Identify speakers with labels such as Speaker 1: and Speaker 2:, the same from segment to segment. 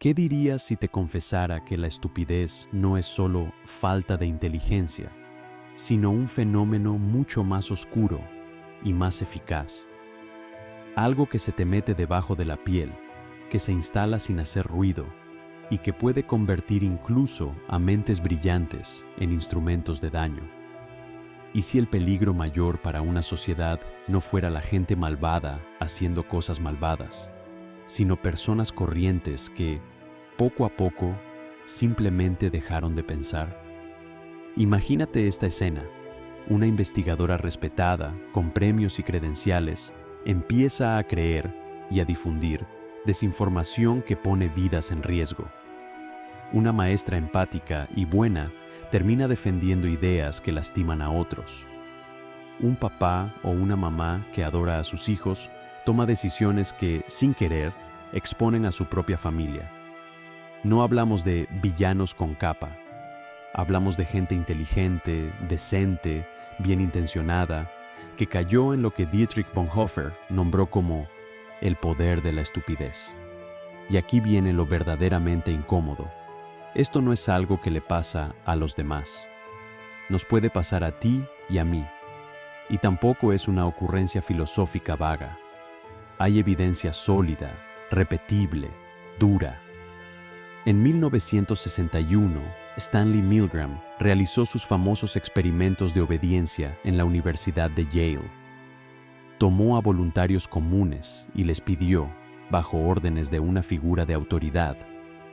Speaker 1: ¿Qué dirías si te confesara que la estupidez no es solo falta de inteligencia, sino un fenómeno mucho más oscuro y más eficaz? Algo que se te mete debajo de la piel, que se instala sin hacer ruido y que puede convertir incluso a mentes brillantes en instrumentos de daño. ¿Y si el peligro mayor para una sociedad no fuera la gente malvada haciendo cosas malvadas, sino personas corrientes que, poco a poco, simplemente dejaron de pensar? Imagínate esta escena. Una investigadora respetada, con premios y credenciales, empieza a creer y a difundir desinformación que pone vidas en riesgo. Una maestra empática y buena termina defendiendo ideas que lastiman a otros. Un papá o una mamá que adora a sus hijos toma decisiones que, sin querer, exponen a su propia familia. No hablamos de villanos con capa. Hablamos de gente inteligente, decente, bien intencionada, que cayó en lo que Dietrich Bonhoeffer nombró como el poder de la estupidez. Y aquí viene lo verdaderamente incómodo. Esto no es algo que le pasa a los demás. Nos puede pasar a ti y a mí. Y tampoco es una ocurrencia filosófica vaga. Hay evidencia sólida, repetible, dura. En 1961, Stanley Milgram realizó sus famosos experimentos de obediencia en la Universidad de Yale. Tomó a voluntarios comunes y les pidió, bajo órdenes de una figura de autoridad,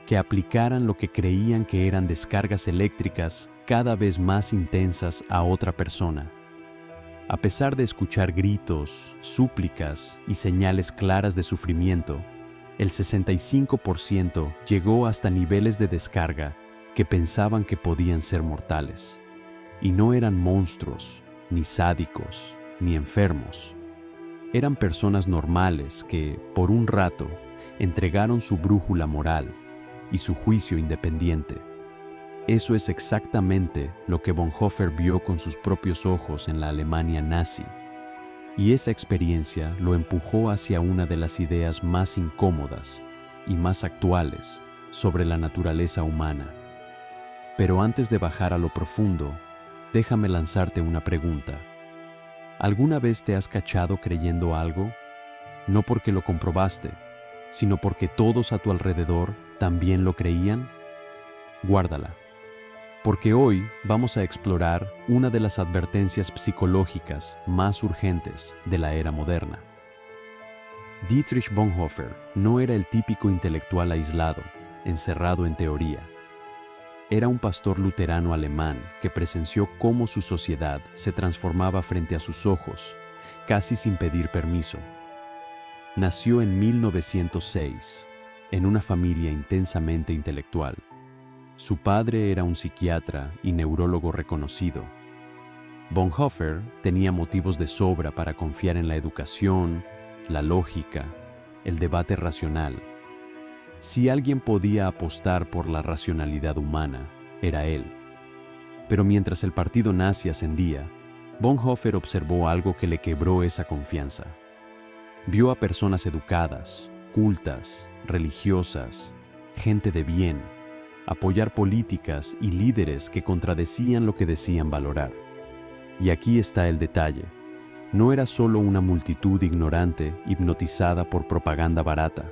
Speaker 1: que aplicaran lo que creían que eran descargas eléctricas cada vez más intensas a otra persona. A pesar de escuchar gritos, súplicas y señales claras de sufrimiento, el 65% llegó hasta niveles de descarga que pensaban que podían ser mortales. Y no eran monstruos, ni sádicos, ni enfermos. Eran personas normales que, por un rato, entregaron su brújula moral y su juicio independiente. Eso es exactamente lo que Bonhoeffer vio con sus propios ojos en la Alemania nazi. Y esa experiencia lo empujó hacia una de las ideas más incómodas y más actuales sobre la naturaleza humana. Pero antes de bajar a lo profundo, déjame lanzarte una pregunta. ¿Alguna vez te has cachado creyendo algo? No porque lo comprobaste, sino porque todos a tu alrededor también lo creían. Guárdala, porque hoy vamos a explorar una de las advertencias psicológicas más urgentes de la era moderna. Dietrich Bonhoeffer no era el típico intelectual aislado, encerrado en teoría. Era un pastor luterano alemán que presenció cómo su sociedad se transformaba frente a sus ojos, casi sin pedir permiso. Nació en 1906, en una familia intensamente intelectual. Su padre era un psiquiatra y neurólogo reconocido. Bonhoeffer tenía motivos de sobra para confiar en la educación, la lógica, el debate racional. Si alguien podía apostar por la racionalidad humana, era él. Pero mientras el partido nazi ascendía, Bonhoeffer observó algo que le quebró esa confianza. Vio a personas educadas, cultas, religiosas, gente de bien, apoyar políticas y líderes que contradecían lo que decían valorar. Y aquí está el detalle. No era solo una multitud ignorante hipnotizada por propaganda barata.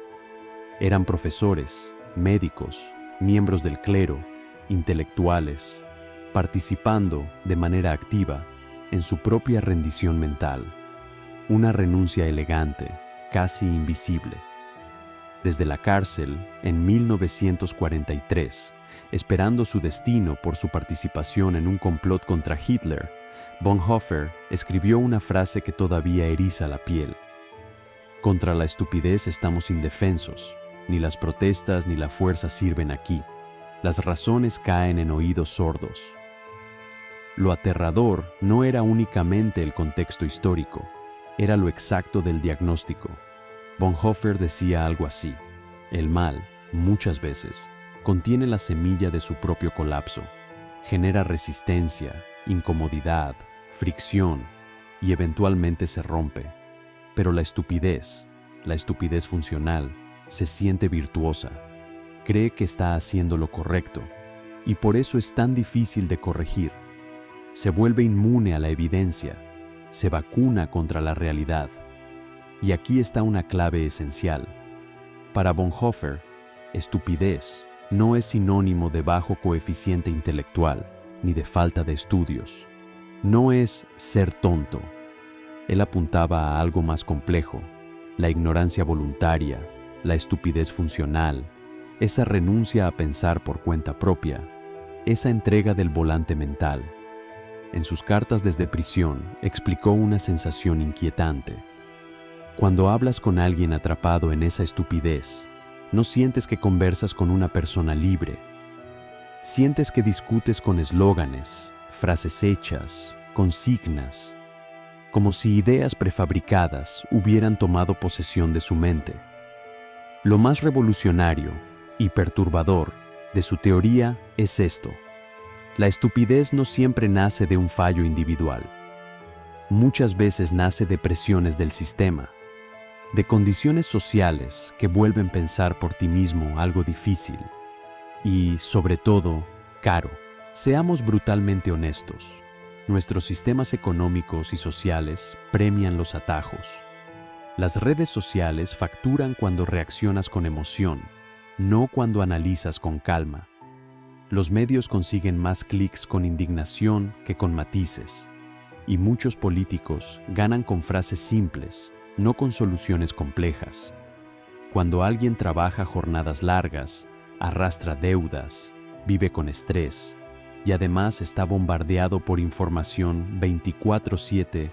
Speaker 1: Eran profesores, médicos, miembros del clero, intelectuales, participando de manera activa en su propia rendición mental. Una renuncia elegante, casi invisible. Desde la cárcel, en 1943, esperando su destino por su participación en un complot contra Hitler, Bonhoeffer escribió una frase que todavía eriza la piel. Contra la estupidez estamos indefensos. Ni las protestas ni la fuerza sirven aquí. Las razones caen en oídos sordos. Lo aterrador no era únicamente el contexto histórico, era lo exacto del diagnóstico. Bonhoeffer decía algo así: el mal, muchas veces, contiene la semilla de su propio colapso. Genera resistencia, incomodidad, fricción y eventualmente se rompe. Pero la estupidez funcional, se siente virtuosa. cree que está haciendo lo correcto, y por eso es tan difícil de corregir. Se vuelve inmune a la evidencia, se vacuna contra la realidad. Y aquí está una clave esencial. Para Bonhoeffer, estupidez no es sinónimo de bajo coeficiente intelectual ni de falta de estudios. No es ser tonto. Él apuntaba a algo más complejo: la ignorancia voluntaria, la estupidez funcional, esa renuncia a pensar por cuenta propia, esa entrega del volante mental. En sus cartas desde prisión explicó una sensación inquietante. Cuando hablas con alguien atrapado en esa estupidez, no sientes que conversas con una persona libre. Sientes que discutes con eslóganes, frases hechas, consignas, como si ideas prefabricadas hubieran tomado posesión de su mente. Lo más revolucionario y perturbador de su teoría es esto: la estupidez no siempre nace de un fallo individual. Muchas veces nace de presiones del sistema, de condiciones sociales que vuelven pensar por ti mismo algo difícil y, sobre todo, caro. Seamos brutalmente honestos. Nuestros sistemas económicos y sociales premian los atajos. Las redes sociales facturan cuando reaccionas con emoción, no cuando analizas con calma. Los medios consiguen más clics con indignación que con matices, y muchos políticos ganan con frases simples, no con soluciones complejas. Cuando alguien trabaja jornadas largas, arrastra deudas, vive con estrés y además está bombardeado por información 24/7,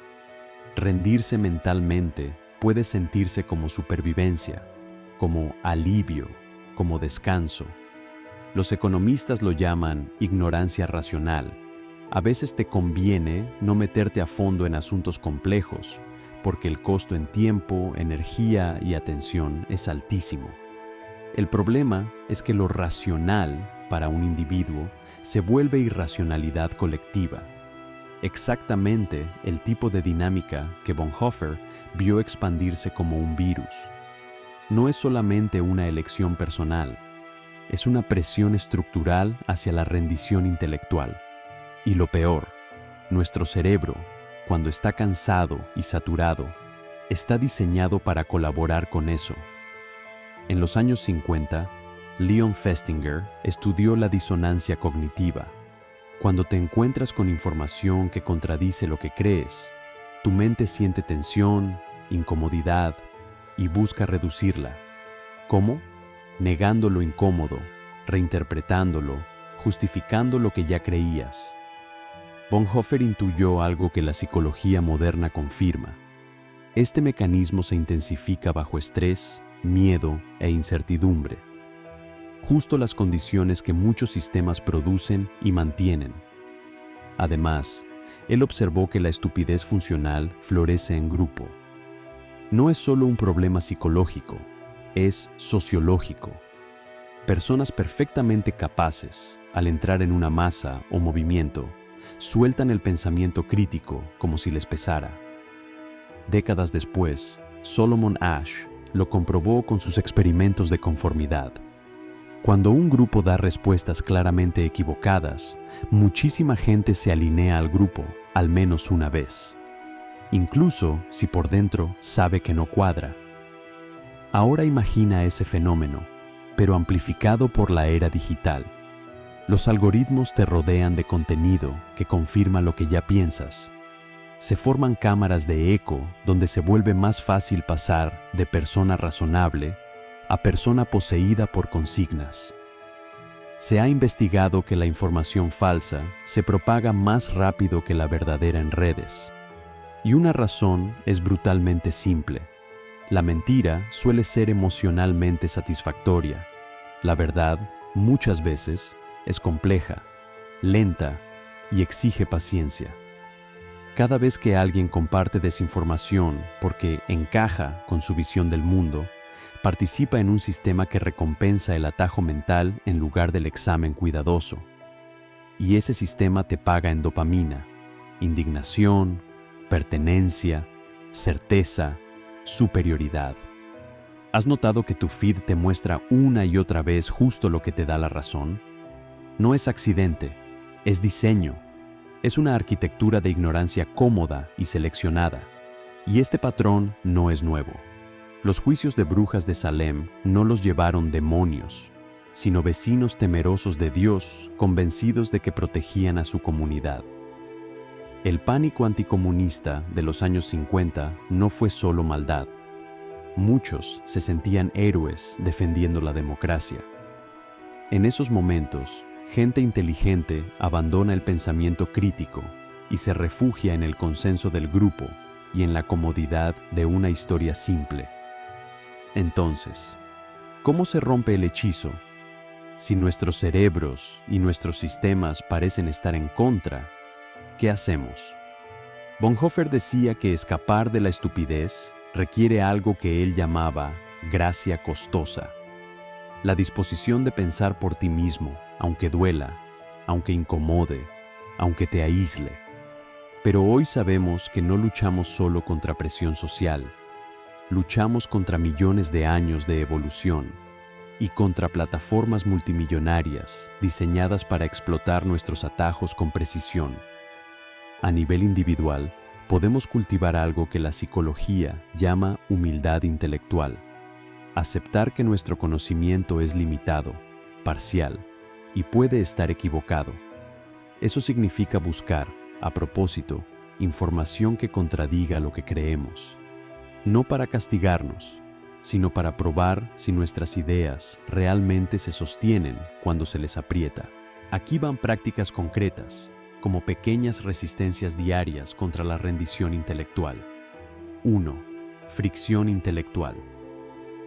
Speaker 1: rendirse mentalmente puede sentirse como supervivencia, como alivio, como descanso. Los economistas lo llaman ignorancia racional. A veces te conviene no meterte a fondo en asuntos complejos, porque el costo en tiempo, energía y atención es altísimo. El problema es que lo racional para un individuo se vuelve irracionalidad colectiva. Exactamente el tipo de dinámica que Bonhoeffer vio expandirse como un virus. No es solamente una elección personal, es una presión estructural hacia la rendición intelectual. Y lo peor, nuestro cerebro, cuando está cansado y saturado, está diseñado para colaborar con eso. En los años 50, Leon Festinger estudió la disonancia cognitiva. Cuando te encuentras con información que contradice lo que crees, tu mente siente tensión, incomodidad y busca reducirla. ¿Cómo? Negando lo incómodo, reinterpretándolo, justificando lo que ya creías. Bonhoeffer intuyó algo que la psicología moderna confirma. Este mecanismo se intensifica bajo estrés, miedo e incertidumbre. Justo las condiciones que muchos sistemas producen y mantienen. Además, él observó que la estupidez funcional florece en grupo. No es solo un problema psicológico, es sociológico. Personas perfectamente capaces, al entrar en una masa o movimiento, sueltan el pensamiento crítico como si les pesara. Décadas después, Solomon Asch lo comprobó con sus experimentos de conformidad. Cuando un grupo da respuestas claramente equivocadas, muchísima gente se alinea al grupo al menos una vez, incluso si por dentro sabe que no cuadra. Ahora imagina ese fenómeno, pero amplificado por la era digital. Los algoritmos te rodean de contenido que confirma lo que ya piensas. Se forman cámaras de eco donde se vuelve más fácil pasar de persona razonable a persona poseída por consignas. Se ha investigado que la información falsa se propaga más rápido que la verdadera en redes. Y una razón es brutalmente simple. La mentira suele ser emocionalmente satisfactoria. La verdad, muchas veces, es compleja, lenta y exige paciencia. Cada vez que alguien comparte desinformación porque encaja con su visión del mundo, participa en un sistema que recompensa el atajo mental en lugar del examen cuidadoso. Y ese sistema te paga en dopamina, indignación, pertenencia, certeza, superioridad. ¿Has notado que tu feed te muestra una y otra vez justo lo que te da la razón? No es accidente, es diseño. Es una arquitectura de ignorancia cómoda y seleccionada. Y este patrón no es nuevo. Los juicios de brujas de Salem no los llevaron demonios, sino vecinos temerosos de Dios, convencidos de que protegían a su comunidad. El pánico anticomunista de los años 50 no fue solo maldad. Muchos se sentían héroes defendiendo la democracia. En esos momentos, gente inteligente abandona el pensamiento crítico y se refugia en el consenso del grupo y en la comodidad de una historia simple. Entonces, ¿cómo se rompe el hechizo? Si nuestros cerebros y nuestros sistemas parecen estar en contra, ¿qué hacemos? Bonhoeffer decía que escapar de la estupidez requiere algo que él llamaba gracia costosa. La disposición de pensar por ti mismo, aunque duela, aunque incomode, aunque te aísle. Pero hoy sabemos que no luchamos solo contra presión social, luchamos contra millones de años de evolución y contra plataformas multimillonarias diseñadas para explotar nuestros atajos con precisión. A nivel individual, podemos cultivar algo que la psicología llama humildad intelectual. Aceptar que nuestro conocimiento es limitado, parcial y puede estar equivocado. Eso significa buscar, a propósito, información que contradiga lo que creemos. No para castigarnos, sino para probar si nuestras ideas realmente se sostienen cuando se les aprieta. Aquí van prácticas concretas, como pequeñas resistencias diarias contra la rendición intelectual. 1. Fricción intelectual.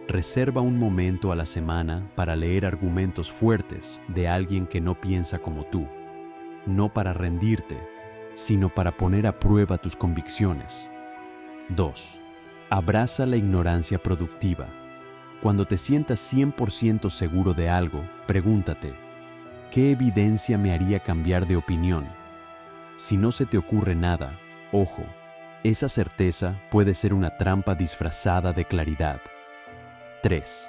Speaker 1: Reserva un momento a la semana para leer argumentos fuertes de alguien que no piensa como tú, no para rendirte, sino para poner a prueba tus convicciones. 2. Abraza la ignorancia productiva. Cuando te sientas 100% seguro de algo, pregúntate, ¿qué evidencia me haría cambiar de opinión? Si no se te ocurre nada, ojo, esa certeza puede ser una trampa disfrazada de claridad. 3.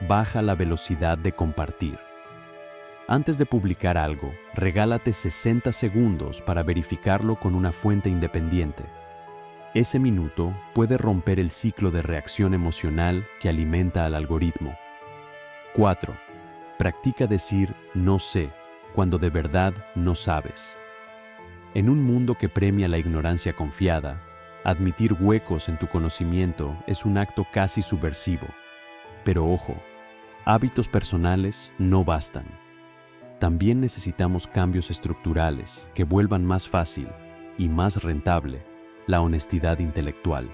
Speaker 1: Baja la velocidad de compartir. Antes de publicar algo, regálate 60 segundos para verificarlo con una fuente independiente. Ese minuto puede romper el ciclo de reacción emocional que alimenta al algoritmo. 4. Practica decir no sé cuando de verdad no sabes. En un mundo que premia la ignorancia confiada, admitir huecos en tu conocimiento es un acto casi subversivo. Pero ojo, hábitos personales no bastan. También necesitamos cambios estructurales que vuelvan más fácil y más rentable la honestidad intelectual.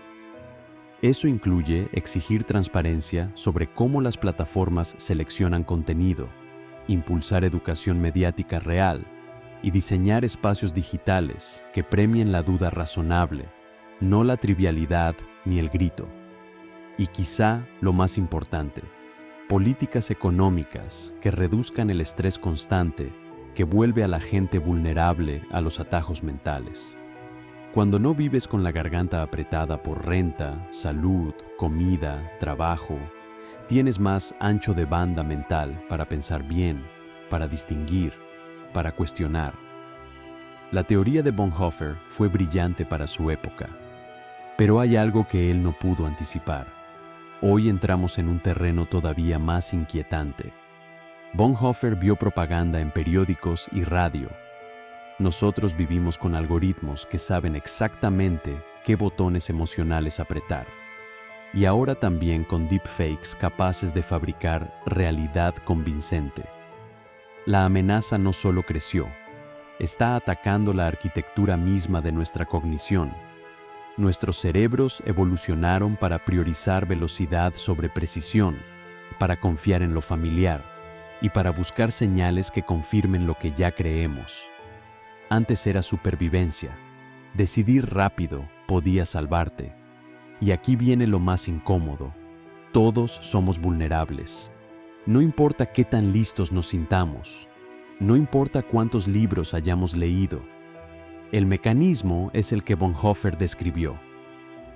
Speaker 1: Eso incluye exigir transparencia sobre cómo las plataformas seleccionan contenido, impulsar educación mediática real y diseñar espacios digitales que premien la duda razonable, no la trivialidad ni el grito. Y quizá lo más importante, políticas económicas que reduzcan el estrés constante que vuelve a la gente vulnerable a los atajos mentales. Cuando no vives con la garganta apretada por renta, salud, comida, trabajo, tienes más ancho de banda mental para pensar bien, para distinguir, para cuestionar. La teoría de Bonhoeffer fue brillante para su época, pero hay algo que él no pudo anticipar. Hoy entramos en un terreno todavía más inquietante. Bonhoeffer vio propaganda en periódicos y radio. Nosotros vivimos con algoritmos que saben exactamente qué botones emocionales apretar. Y ahora también con deepfakes capaces de fabricar realidad convincente. La amenaza no solo creció, está atacando la arquitectura misma de nuestra cognición. Nuestros cerebros evolucionaron para priorizar velocidad sobre precisión, para confiar en lo familiar y para buscar señales que confirmen lo que ya creemos. Antes era supervivencia. Decidir rápido podía salvarte. Y aquí viene lo más incómodo. Todos somos vulnerables. No importa qué tan listos nos sintamos. No importa cuántos libros hayamos leído. El mecanismo es el que Bonhoeffer describió.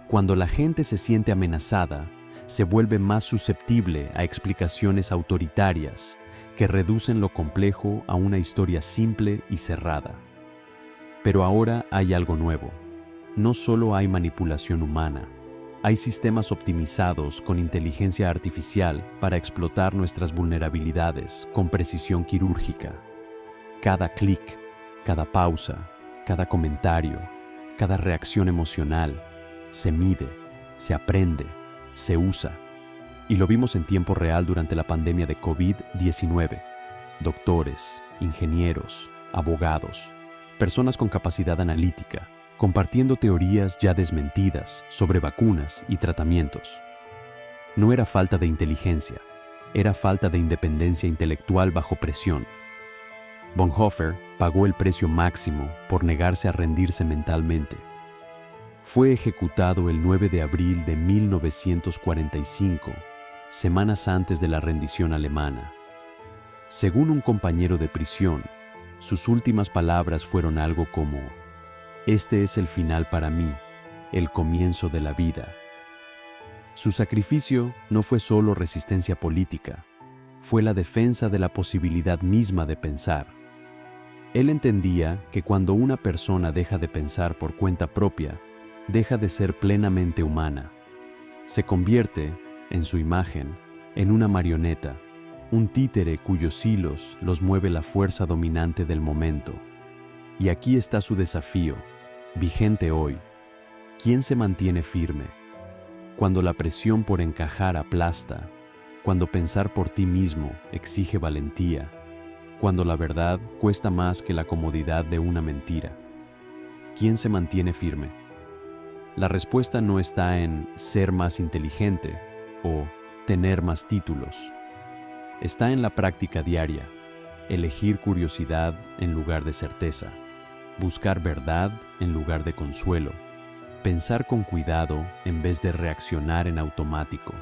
Speaker 1: Cuando la gente se siente amenazada, se vuelve más susceptible a explicaciones autoritarias que reducen lo complejo a una historia simple y cerrada. Pero ahora hay algo nuevo. No solo hay manipulación humana, hay sistemas optimizados con inteligencia artificial para explotar nuestras vulnerabilidades con precisión quirúrgica. Cada clic, cada pausa, cada comentario, cada reacción emocional, se mide, se aprende, se usa. Y lo vimos en tiempo real durante la pandemia de COVID-19. Doctores, ingenieros, abogados, personas con capacidad analítica, compartiendo teorías ya desmentidas sobre vacunas y tratamientos. No era falta de inteligencia, era falta de independencia intelectual bajo presión. Bonhoeffer pagó el precio máximo por negarse a rendirse mentalmente. Fue ejecutado el 9 de abril de 1945, semanas antes de la rendición alemana. Según un compañero de prisión, sus últimas palabras fueron algo como: "Este es el final para mí, el comienzo de la vida". Su sacrificio no fue solo resistencia política, fue la defensa de la posibilidad misma de pensar. Él entendía que cuando una persona deja de pensar por cuenta propia, deja de ser plenamente humana. Se convierte, en su imagen, en una marioneta, un títere cuyos hilos los mueve la fuerza dominante del momento. Y aquí está su desafío, vigente hoy. ¿Quién se mantiene firme? Cuando la presión por encajar aplasta, cuando pensar por ti mismo exige valentía, cuando la verdad cuesta más que la comodidad de una mentira. ¿Quién se mantiene firme? La respuesta no está en ser más inteligente o tener más títulos. Está en la práctica diaria, elegir curiosidad en lugar de certeza, buscar verdad en lugar de consuelo, pensar con cuidado en vez de reaccionar en automático.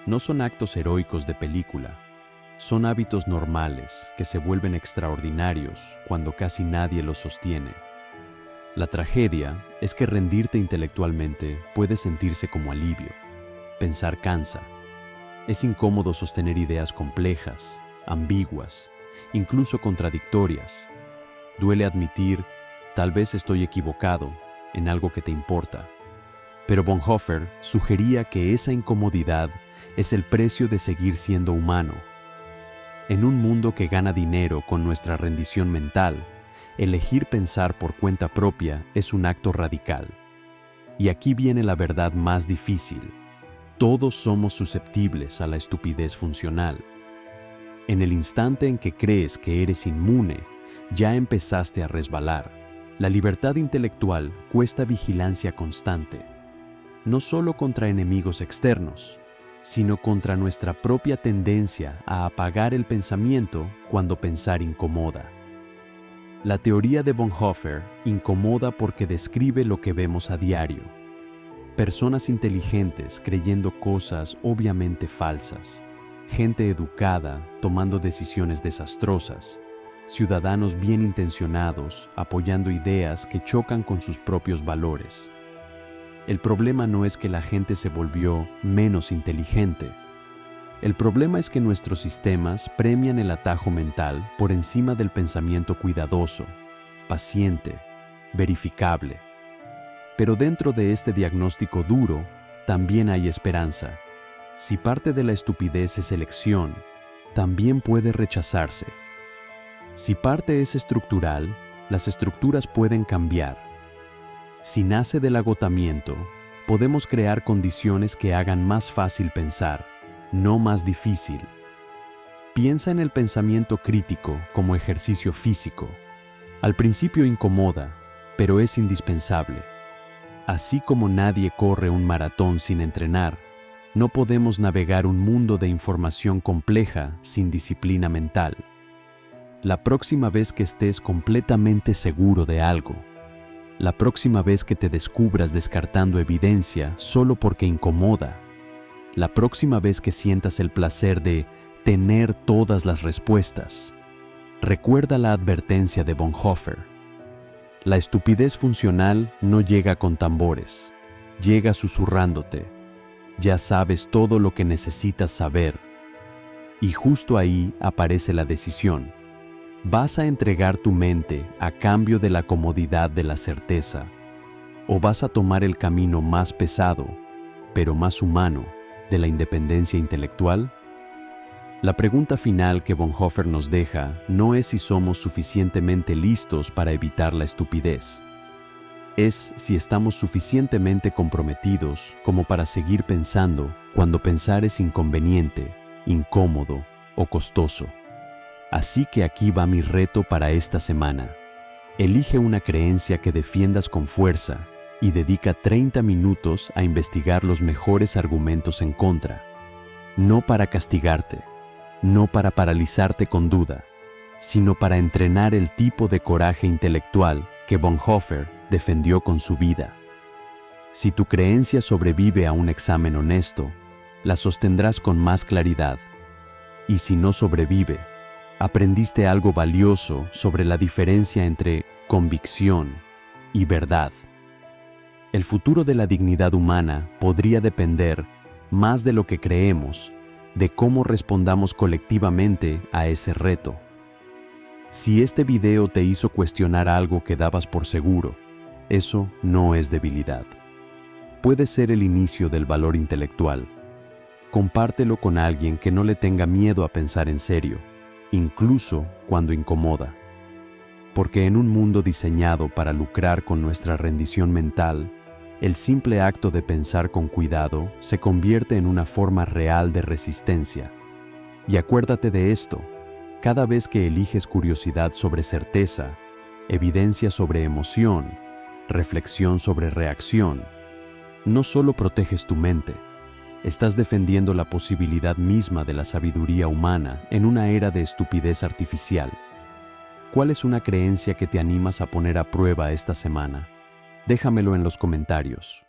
Speaker 1: No son actos heroicos de película, son hábitos normales que se vuelven extraordinarios cuando casi nadie los sostiene. La tragedia es que rendirte intelectualmente puede sentirse como alivio. Pensar cansa. Es incómodo sostener ideas complejas, ambiguas, incluso contradictorias. Duele admitir, tal vez estoy equivocado en algo que te importa. Pero Bonhoeffer sugería que esa incomodidad es el precio de seguir siendo humano. En un mundo que gana dinero con nuestra rendición mental, elegir pensar por cuenta propia es un acto radical. Y aquí viene la verdad más difícil. Todos somos susceptibles a la estupidez funcional. En el instante en que crees que eres inmune, ya empezaste a resbalar. La libertad intelectual cuesta vigilancia constante, no solo contra enemigos externos, sino contra nuestra propia tendencia a apagar el pensamiento cuando pensar incomoda. La teoría de Bonhoeffer incomoda porque describe lo que vemos a diario. Personas inteligentes creyendo cosas obviamente falsas, gente educada tomando decisiones desastrosas, ciudadanos bien intencionados apoyando ideas que chocan con sus propios valores. El problema no es que la gente se volvió menos inteligente. El problema es que nuestros sistemas premian el atajo mental por encima del pensamiento cuidadoso, paciente, verificable. Pero dentro de este diagnóstico duro, también hay esperanza. Si parte de la estupidez es elección, también puede rechazarse. Si parte es estructural, las estructuras pueden cambiar. Si nace del agotamiento, podemos crear condiciones que hagan más fácil pensar, no más difícil. Piensa en el pensamiento crítico como ejercicio físico. Al principio incomoda, pero es indispensable. Así como nadie corre un maratón sin entrenar, no podemos navegar un mundo de información compleja sin disciplina mental. La próxima vez que estés completamente seguro de algo, la próxima vez que te descubras descartando evidencia solo porque incomoda, la próxima vez que sientas el placer de tener todas las respuestas, recuerda la advertencia de Bonhoeffer. La estupidez funcional no llega con tambores, llega susurrándote. Ya sabes todo lo que necesitas saber. Y justo ahí aparece la decisión. ¿Vas a entregar tu mente a cambio de la comodidad de la certeza? ¿O vas a tomar el camino más pesado, pero más humano, de la independencia intelectual? La pregunta final que Bonhoeffer nos deja no es si somos suficientemente listos para evitar la estupidez. Es si estamos suficientemente comprometidos como para seguir pensando cuando pensar es inconveniente, incómodo o costoso. Así que aquí va mi reto para esta semana. Elige una creencia que defiendas con fuerza y dedica 30 minutos a investigar los mejores argumentos en contra. No para castigarte, no para paralizarte con duda, sino para entrenar el tipo de coraje intelectual que Bonhoeffer defendió con su vida. Si tu creencia sobrevive a un examen honesto, la sostendrás con más claridad. Y si no sobrevive, aprendiste algo valioso sobre la diferencia entre convicción y verdad. El futuro de la dignidad humana podría depender, más de lo que creemos, de cómo respondamos colectivamente a ese reto. Si este video te hizo cuestionar algo que dabas por seguro, eso no es debilidad. Puede ser el inicio del valor intelectual. Compártelo con alguien que no le tenga miedo a pensar en serio, incluso cuando incomoda. Porque en un mundo diseñado para lucrar con nuestra rendición mental, el simple acto de pensar con cuidado se convierte en una forma real de resistencia. Y acuérdate de esto, cada vez que eliges curiosidad sobre certeza, evidencia sobre emoción, reflexión sobre reacción, no solo proteges tu mente, estás defendiendo la posibilidad misma de la sabiduría humana en una era de estupidez artificial. ¿Cuál es una creencia que te animas a poner a prueba esta semana? Déjamelo en los comentarios.